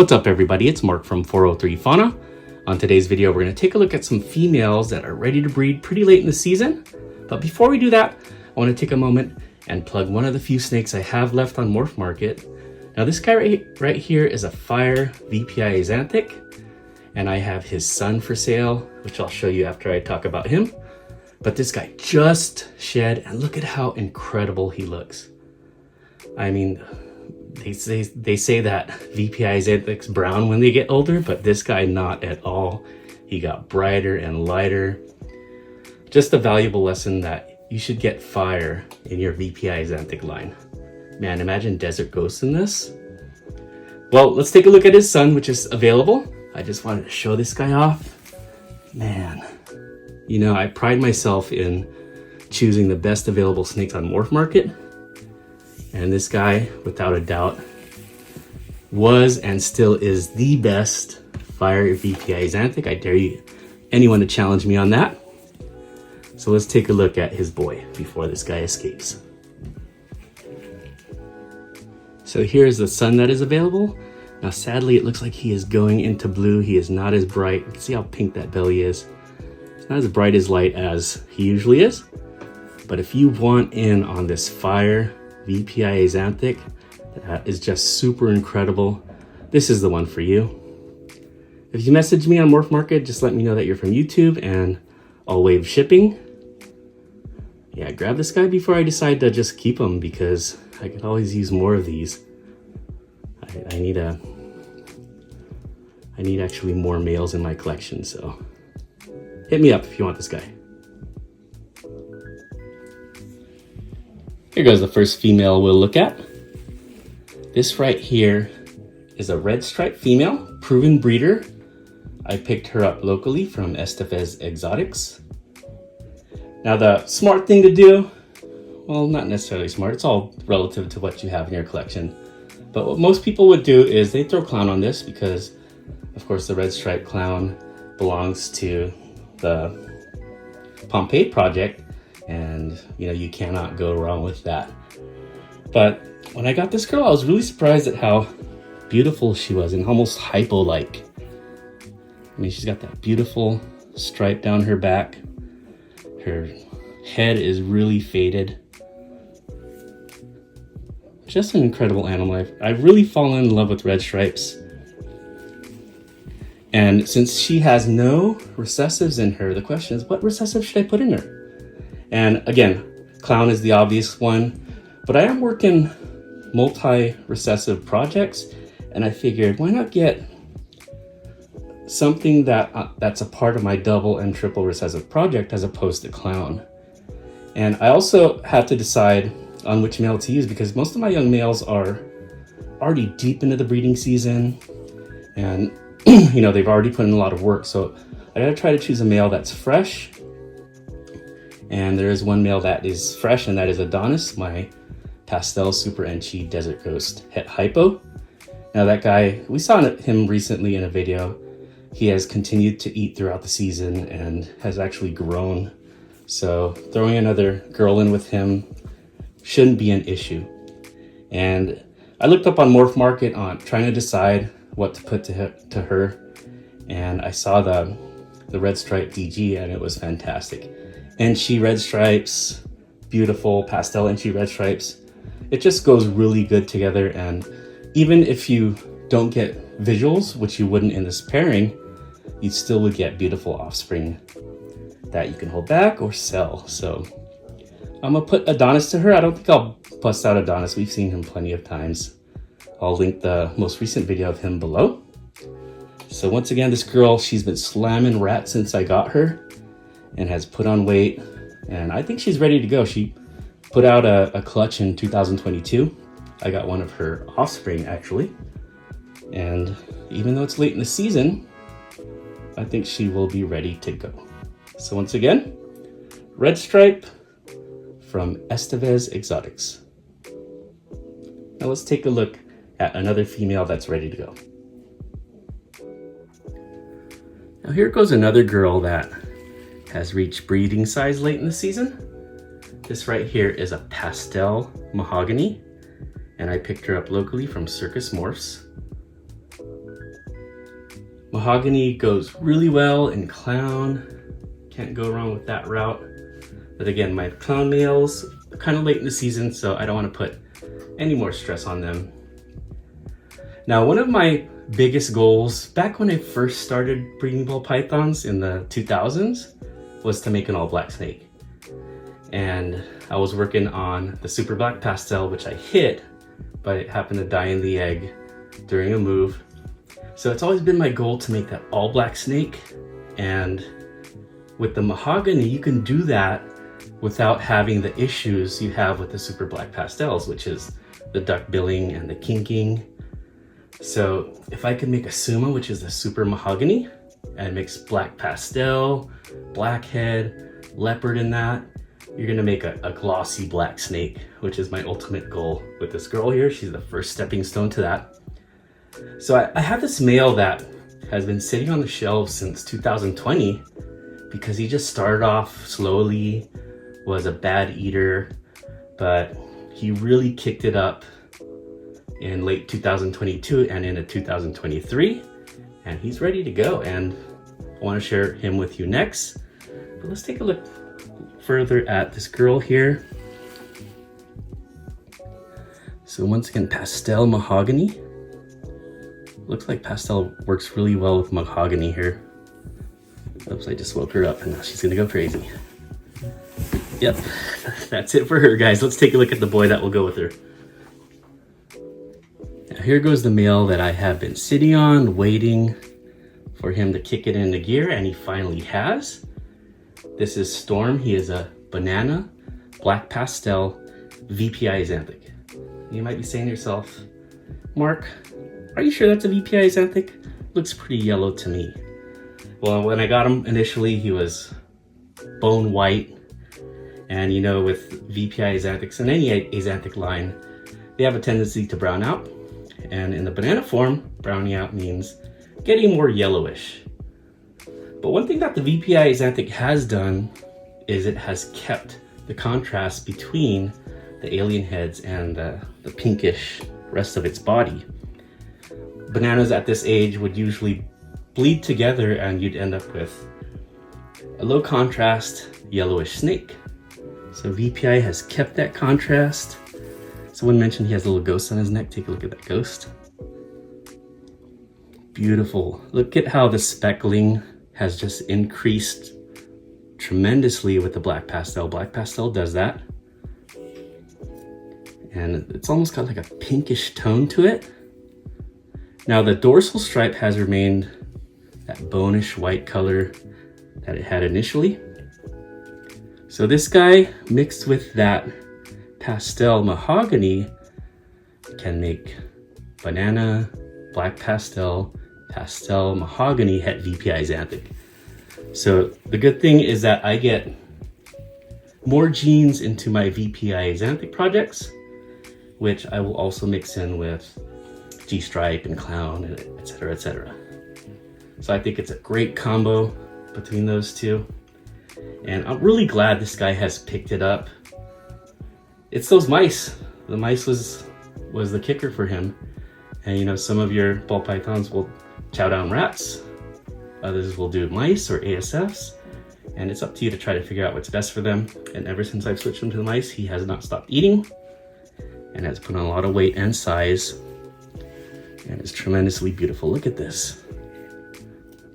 What's up everybody, it's Mark from 403 Fauna. On today's video, we're going to take a look at some females that are ready to breed pretty late in the season. But before we do that, I want to take a moment and plug one of the few snakes I have left on Morph Market. Now this guy right here is a Fire VPI Axanthic, and I have his son for sale, which I'll show you after I talk about him. But this guy just shed, and look at how incredible he looks. I mean, they say that VPI Axanthic's brown when they get older, but this guy not at all. He got brighter and lighter. Just a valuable lesson that you should get fire in your VPI Axanthic line. Man, imagine Desert Ghost in this. Well, let's take a look at his son, which is available. I just wanted to show this guy off. Man, you know, I pride myself in choosing the best available snakes on Morph Market. And this guy, without a doubt, was and still is the best Fire VPI Axanthic. I dare you, anyone to challenge me on that. So let's take a look at his boy before this guy escapes. So here's the sun that is available. Now sadly, it looks like he is going into blue. He is not as bright. You can see how pink that belly is. It's not as bright as light as he usually is. But if you want in on this Fire VPI Axanthic that is just super incredible, this is the one for you. If you message me on Morph Market, just let me know that you're from YouTube and I'll waive shipping. Yeah, grab this guy before I decide to just keep him, because I could always use more of these. I need actually more males in my collection, so hit me up if you want this guy. Here goes the first female we'll look at. This right here is a red stripe female, proven breeder. I picked her up locally from Estevez Exotics. Now the smart thing to do, well, not necessarily smart, it's all relative to what you have in your collection. But what most people would do is they throw clown on this because, of course, the red stripe clown belongs to the Pompeii project. And you know, you cannot go wrong with that. But when I got this girl, I was really surprised at how beautiful she was and almost hypo-like. I mean, she's got that beautiful stripe down her back. Her head is really faded. Just an incredible animal. I've really fallen in love with red stripes. And since she has no recessives in her, the question is, what recessive should I put in her? And again, clown is the obvious one, but I am working multi-recessive projects, and I figured, why not get something that's a part of my double and triple recessive project as opposed to clown. And I also had to decide on which male to use, because most of my young males are already deep into the breeding season, and you know, they've already put in a lot of work. So I gotta try to choose a male that's fresh. And there is one male that is fresh, and that is Adonis, my pastel super enchi desert ghost het hypo. Now that guy, we saw him recently in a video. He has continued to eat throughout the season and has actually grown. So throwing another girl in with him shouldn't be an issue. And I looked up on Morph Market on trying to decide what to put to her. And I saw the red stripe DG, and it was fantastic. Enchi red stripes, beautiful pastel Enchi red stripes. It just goes really good together, and even if you don't get visuals, which you wouldn't in this pairing, you still would get beautiful offspring that you can hold back or sell. So I'm gonna put Adonis to her. I don't think I'll bust out Adonis. We've seen him plenty of times. I'll link the most recent video of him below. So once again, this girl, she's been slamming rat since I got her, and has put on weight, and I think she's ready to go. She put out a clutch in 2022. I got one of her offspring actually, and even though it's late in the season, I think she will be ready to go. So once again, red stripe from Estevez Exotics. Now let's take a look at another female that's ready to go. Now here goes another girl that has reached breeding size late in the season. This right here is a pastel mahogany, and I picked her up locally from Circus Morphs. Mahogany goes really well in clown. Can't go wrong with that route. But again, my clown males are kind of late in the season, so I don't want to put any more stress on them. Now, one of my biggest goals back when I first started breeding ball pythons in the 2000s was to make an all black snake. And I was working on the super black pastel, which I hit, but it happened to die in the egg during a move. So it's always been my goal to make that all black snake. And with the mahogany, you can do that without having the issues you have with the super black pastels, which is the duck billing and the kinking. So if I could make a Suma, which is the super mahogany, and mix black pastel, blackhead, leopard in that, you're gonna make a glossy black snake, which is my ultimate goal with this girl here. She's the first stepping stone to that. So I have this male that has been sitting on the shelves since 2020 because he just started off slowly, was a bad eater, but he really kicked it up in late 2022 and into 2023, and he's ready to go, and I want to share him with you next. But let's take a look further at this girl here. So once again, pastel mahogany. Looks like pastel works really well with mahogany here. Oops, I just woke her up and now she's gonna go crazy. Yep, that's it for her, guys. Let's take a look at the boy that will go with her. Now here goes the male that I have been sitting on, waiting for him to kick it into gear, and he finally has. This is Storm. He is a banana, black pastel, VPI xanthic. You might be saying to yourself, Mark, are you sure that's a VPI xanthic? Looks pretty yellow to me. Well, when I got him initially, he was bone white. And you know, with VPI xanthics and any axanthic line, they have a tendency to brown out. And in the banana form, browning out means getting more yellowish. But one thing that the VPI xanthic has done is it has kept the contrast between the alien heads and the pinkish rest of its body. Bananas at this age would usually bleed together and you'd end up with a low contrast yellowish snake. So VPI has kept that contrast. Someone mentioned he has a little ghost on his neck. Take a look at that ghost. Beautiful. Look at how the speckling has just increased tremendously with the black pastel. Black pastel does that. And it's almost got like a pinkish tone to it. Now the dorsal stripe has remained that bonish white color that it had initially. So this guy mixed with that pastel mahogany can make banana, black pastel, pastel mahogany het VPI xanthic. So the good thing is that I get more genes into my VPI xanthic projects, which I will also mix in with G-stripe and clown, and etc., etc. So I think it's a great combo between those two. And I'm really glad this guy has picked it up. It's those mice. The mice was the kicker for him. And you know, some of your ball pythons will chow down rats. Others will do mice or ASFs. And it's up to you to try to figure out what's best for them. And ever since I've switched him to the mice, he has not stopped eating and has put on a lot of weight and size. And it's tremendously beautiful. Look at this.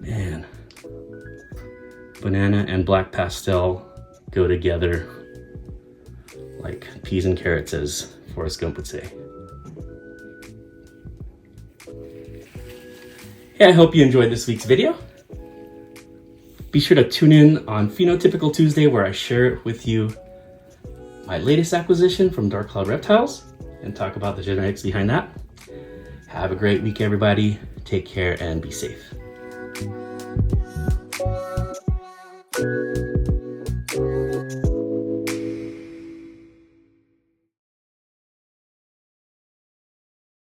Man. Banana and black pastel go together like peas and carrots, as Forrest Gump would say. Hey, I hope you enjoyed this week's video. Be sure to tune in on Phenotypical Tuesday, where I share with you my latest acquisition from Dark Cloud Reptiles and talk about the genetics behind that. Have a great week, everybody. Take care and be safe.